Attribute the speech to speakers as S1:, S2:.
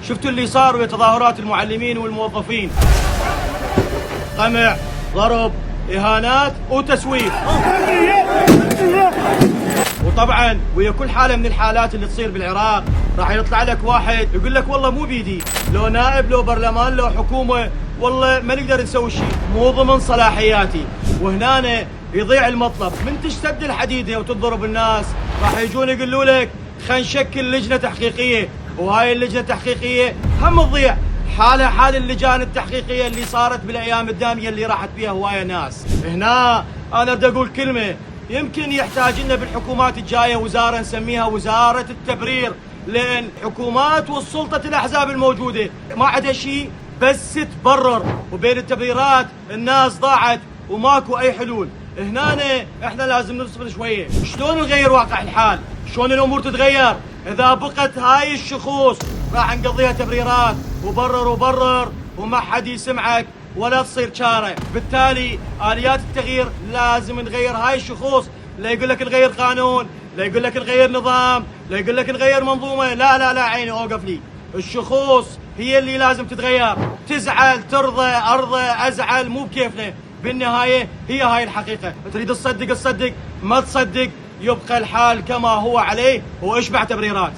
S1: شفتوا اللي صار بتظاهرات المعلمين والموظفين؟ قمع، ضرب، إهانات وتسويف. وطبعا ويا كل حالة من الحالات اللي تصير بالعراق راح يطلع لك واحد يقول لك والله مو بيدي، لو نائب لو برلمان لو حكومة والله ما نقدر نسوي شيء، مو ضمن صلاحياتي. وهنا يضيع المطلب، من تشتد الحديدة وتضرب الناس راح يجون يقولوا لك خلينا نشكل لجنة تحقيقية، وهاي اللجنة التحقيقية هم تضيع حالها حال اللجان التحقيقية اللي صارت بالأيام الدامية اللي راحت فيها هواية ناس. هنا أنا بدي أقول كلمة، يمكن يحتاج لنا بالحكومات الجاية وزارة نسميها وزارة التبرير، لأن الحكومات والسلطة الأحزاب الموجودة ما عندها شيء بس تبرر، وبين التبريرات الناس ضاعت وماكو أي حلول. هنا احنا لازم نصبر شوية. شلون نغير واقع الحال؟ شلون الأمور تتغير؟ إذا بقت هاي الشخوص راح نقضيها تبريرات وبرر وما حد يسمعك ولا تصير شارع. بالتالي آليات التغيير لازم نغير هاي الشخوص، لا يقول لك نغير قانون، لا يقول لك نغير نظام، لا يقول لك نغير منظومة، لا عيني اوقف لي. الشخوص هي اللي لازم تتغير، تزعل ترضى ارضى ازعل مو بكيفنا، بالنهاية هي هاي الحقيقة. تريد تصدق، ما تصدق يبقى الحال كما هو عليه واشبع تبريرات.